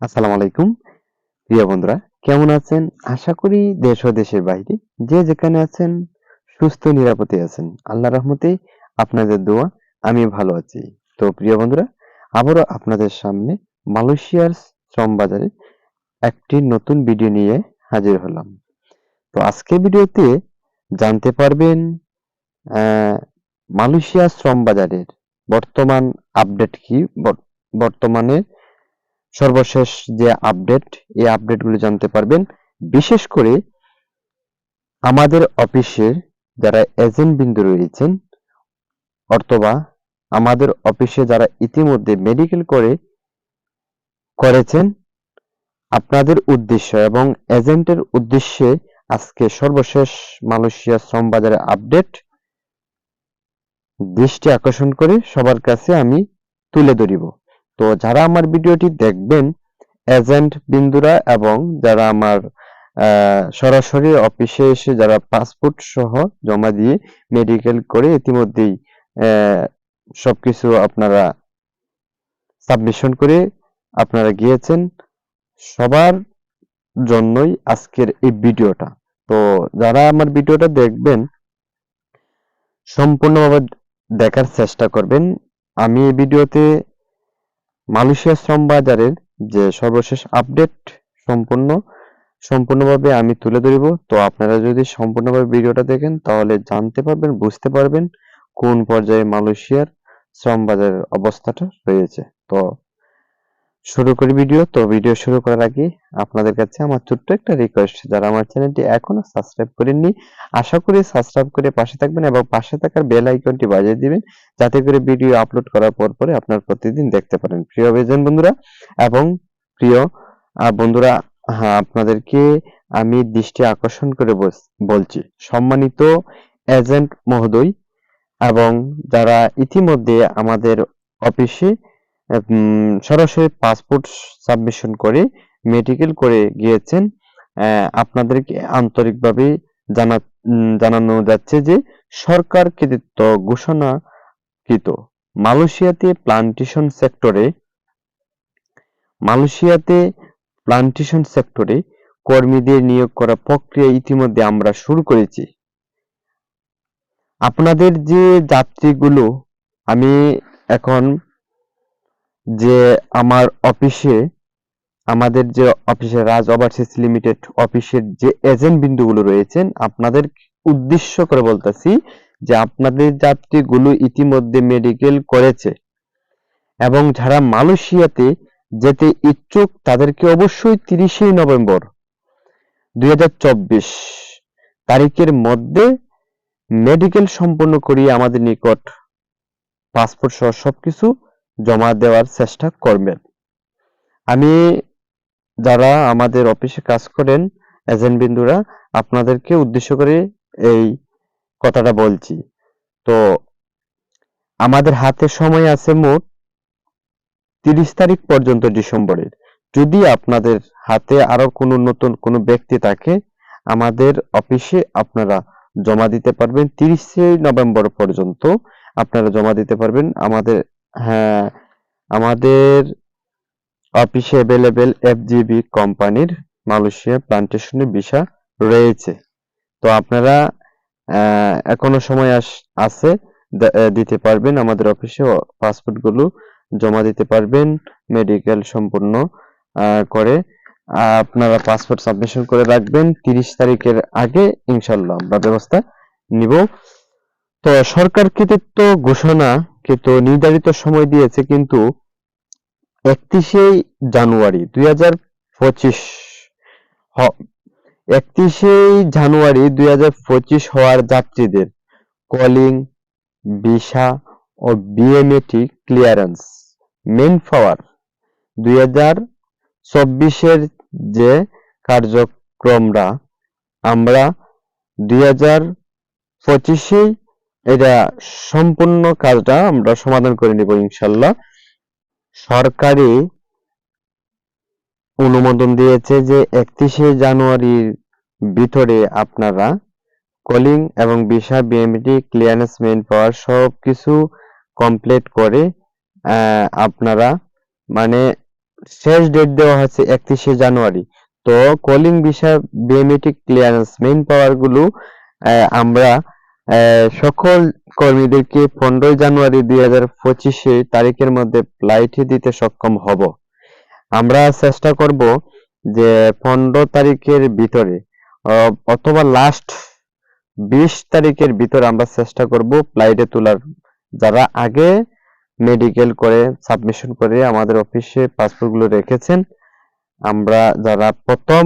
আসসালামু আলাইকুম প্রিয় বন্ধুরা, কেমন আছেন? আশা করি দেশ ও দেশের বাইরে যে যেখানে আছেন সুস্থ নিরাপদে আছেন। আল্লাহর রহমতে আপনাদের দোয়া আমি ভালো আছি। তো প্রিয় বন্ধুরা, আবারও আপনাদের সামনে মালয়েশিয়ার শ্রম বাজারে একটি নতুন ভিডিও নিয়ে হাজির হলাম। তো আজকের ভিডিওতে জানতে পারবেন আহ, মালয়েশিয়া শ্রম বাজারের বর্তমান আপডেট কি, বর্তমানে সর্বশেষ যে আপডেট, এই আপডেটগুলো জানতে পারবেন। বিশেষ করে আমাদের অফিসের যারা এজেন্ট বিন্দু রয়েছেন, অথবা আমাদের অফিসে যারা ইতিমধ্যে মেডিকেল করেছেন, আপনাদের উদ্দেশ্য এবং এজেন্টের উদ্দেশ্যে আজকে সর্বশেষ মালয়েশিয়া শ্রম বাজারের আপডেট দৃষ্টি আকর্ষণ করে সবার কাছে আমি তুলে ধরিব। তো যারা আমার ভিডিওটি দেখবেন, এজেন্ট বিন্দুরা এবং যারা আমার সরাসরি অফিসে এসে যারা পাসপোর্ট সহ জমা দিয়ে মেডিকেল করে ইতিমধ্যেই সবকিছু আপনারা সাবমিশন করে আপনারা গিয়েছেন, সবার জন্যই আজকের এই ভিডিওটা। তো যারা আমার ভিডিওটা দেখবেন সম্পূর্ণভাবে দেখার চেষ্টা করবেন। আমি এই ভিডিওতে মালয়েশিয়া শ্রম বাজারের যে সর্বশেষ আপডেট সম্পূর্ণভাবে আমি তুলে ধরিব। তো আপনারা যদি সম্পূর্ণভাবে ভিডিওটা দেখেন তাহলে জানতে পারবেন, বুঝতে পারবেন কোন পর্যায়ে মালয়েশিয়ার শ্রম বাজারের অবস্থাটা রয়েছে। তো শুরু করি ভিডিও। তো ভিডিও শুরু করার আগে আপনাদের কাছে আমার ছোট্ট একটা রিকোয়েস্ট, যারা আমার চ্যানেলটি এখনো সাবস্ক্রাইব করেননি, আশা করি সাবস্ক্রাইব করে পাশে থাকবেন এবং পাশে থাকার বেল আইকনটি বাজিয়ে দিবেন, যাতে করে ভিডিও আপলোড করার পরে আপনার প্রতিদিন দেখতে পারেন। প্রিয় এজেন্ট বন্ধুরা এবং প্রিয় বন্ধুরা, হ্যাঁ, আপনাদেরকে আমি দৃষ্টি আকর্ষণ করে বলছি, সম্মানিত এজেন্ট মহোদয় এবং যারা ইতিমধ্যে আমাদের অফিসে সরাসরি পাসপোর্ট সাবমিশন করে মেডিকেল করে গিয়েছেন, আপনাদেরকে আন্তরিকভাবে জানানো যাচ্ছে যে সরকার কর্তৃক ঘোষণাকৃত মালয়েশিয়াতে প্লান্টেশন সেক্টরে কর্মীদের নিয়োগ করা প্রক্রিয়া ইতিমধ্যে আমরা শুরু করেছি। আপনাদের যে যাত্রীগুলো, আমি এখন যে আমাদের যে অফিসে রাজ ওভারসিজ লিমিটেড অফিসের যে এজেন্ট বিন্দুগুলো রয়েছেন, আপনাদের উদ্দেশ্য করে বলতেছি যে আপনাদের যাত্রীগুলো ইতিমধ্যে মেডিকেল করেছে এবং যারা মালয়েশিয়াতে যেতে ইচ্ছুক তাদেরকে অবশ্যই 30 নভেম্বর 2024 তারিখের মধ্যে মেডিকেল সম্পন্ন করিয়ে আমাদের নিকট পাসপোর্ট সহ সবকিছু জমা দেওয়ার চেষ্টা করবেন। আমি যারা আমাদের অফিসে কাজ করেন এজেন্ট বিন্দুরা, আপনাদেরকে উদ্দেশ্য করে এই কথাটা বলছি। তো আমাদের হাতে সময় আছে মোট 30 তারিখ পর্যন্ত ডিসেম্বরের। যদি আপনাদের হাতে আরো নতুন কোনো ব্যক্তি থাকে, আমাদের অফিসে আপনারা জমা দিতে পারবেন। 30 নভেম্বর পর্যন্ত আপনারা জমা দিতে পারবেন। হ্যাঁ, আমাদের অফিসে অ্যাভেলেবেল এফজিবি কোম্পানির মালয়েশিয়া প্লান্টেশনের ভিসা রয়েছে। তো আপনারা এখনো সময় আছে, দিতে পারবেন। আমাদের অফিসে পাসপোর্টগুলো জমা দিতে পারবেন মেডিকেল সম্পূর্ণ করে। আপনারা পাসপোর্ট সাবমিশন করে রাখবেন 30 তারিখের আগে, ইনশাল্লাহ আমরা ব্যবস্থা নিব। তো সরকার কর্তৃক ঘোষণাকৃত নির্ধারিত সময় দিয়েছে, কিন্তু 31শে জানুয়ারি 2025 হওয়ার যাত্রীদের কলিং, ভিসা ও বিএমএটি ক্লিয়ারেন্স মেন পাওয়ার 2024-এর যে কার্যক্রমরা আমরা 2025-এই এটা সম্পূর্ণ কাজটা আমরা সমাধান করে নিব ইনশাল্লাহ। সরকারি অনুমোদন দিয়েছে যে 31শে জানুয়ারির ভিতরে আপনারা কলিং এবং ভিসা, বিএমটি ক্লিয়ারেন্স, মেইন পাওয়ার সবকিছু কমপ্লিট করে আপনারা মানে শেষ ডেট দেওয়া হচ্ছে 31শে জানুয়ারি। তো কলিং বিষয় বায়োমেট্রিক ক্লিয়ারেন্স মেইন পাওয়ার গুলো আমরা সকল কর্মীদেরকে 15 জানুয়ারি 2025 তারিখের মধ্যে ফ্লাইটে দিতে সক্ষম হব। আমরা চেষ্টা করব যে 15 তারিখের ভিতরে অথবা লাস্ট 20 তারিখের ভিতরে আমরা চেষ্টা করব ফ্লাইটে তোলার। যারা আগে মেডিকেল করে সাবমিশন করে আমাদের অফিসে পাসপোর্টগুলো রেখেছেন, আমরা যারা প্রথম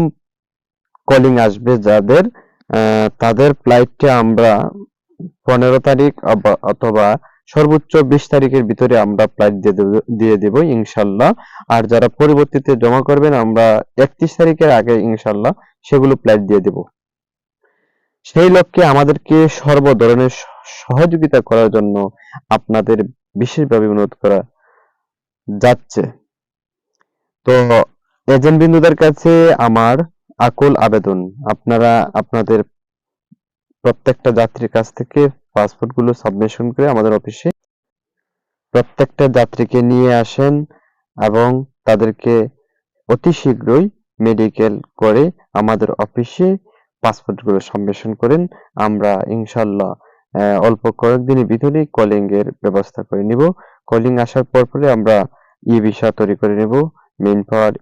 কলিং আসবে যাদের তাদের ফ্লাইটটা আমরা 15 তারিখ অথবা সর্বোচ্চ 20 তারিখের ভিতরে আমরা ফ্লাইট দিয়ে দেব ইনশাল্লাহ। আর যারা পরবর্তীতে জমা করবেন আমরা 31 তারিখের আগে ইনশাল্লাহ সেগুলো ফ্লাইট দিয়ে দেব। সেই লক্ষ্যে আমাদেরকে সর্ব ধরনের সহযোগিতা করার জন্য আপনাদের বিশেষভাবে অনুরোধ করা যাচ্ছে। তো এজেন্ট বিন্দুদের কাছে আমার আকুল আবেদন, আপনারা আপনাদের প্রত্যেকটা যাত্রীর কাছ থেকে পাসপোর্ট গুলো সাবমিশন করে আমাদের অফিসে প্রত্যেকটা যাত্রীকে নিয়ে আসেন এবং তাদেরকে অতি শীঘ্রই মেডিকেল করে আমাদের অফিসে পাসপোর্ট গুলো সাবমিশন করেন। আমরা ইনশাল্লাহ অল্প কয়েকদিনের ভিতরেই কলিং এর ব্যবস্থা করে নিব। কলিং আসার পরে আমরা ই ভিসা তৈরি করে নেব। মেইন পাওয়ার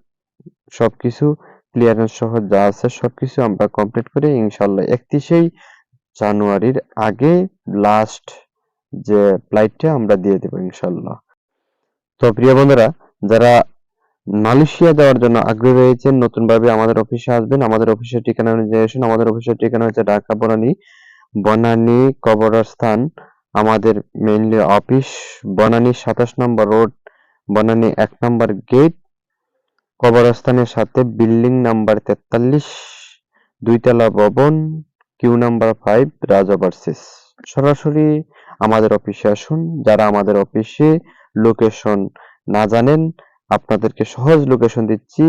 সবকিছু ক্লিয়ারেন্স সহ যা আছে সবকিছু আমরা কমপ্লিট করে ইনশাল্লাহ 31শে জানুয়ারির আগে লাস্ট যে ফ্লাইটটা আমরা দিয়ে দেব ইনশাল্লাহ। তো প্রিয় বন্ধুরা, যারা মালয়েশিয়া যাওয়ার জন্য আগ্রহী রয়েছেন নতুন ভাবে আমাদের অফিসে আসবেন। আমাদের অফিসের ঠিকানা অনুযায়ী আসুন। আমাদের অফিসের ঠিকানা হচ্ছে ঢাকা বনানী কবরস্থান। আমাদের মেইনলি অফিস বনানী 27 নম্বর রোড, বনানী 1 নম্বর গেট, কবরস্থানের সাথে বিল্ডিং নাম্বার 43, 2 তলা ভবন, কিউ নাম্বার 5, রাজ ওভারসিজ। সরাসরি আমাদের অফিসে আসুন। যারা আমাদের অফিসে লোকেশন না জানেন, আপনাদেরকে সহজ লোকেশন দিচ্ছি।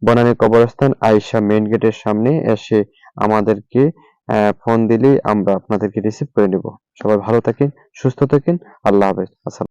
বনানী কবরস্থান আয়েশা মেইন গেটের সামনে এসে আমাদেরকে ফোন দিলেই আমরা আপনাদেরকে রিসিভ করে নেব। সবাই ভালো থাকেন, সুস্থ থাকেন। আল্লাহ হাফেজ। আসসালাম।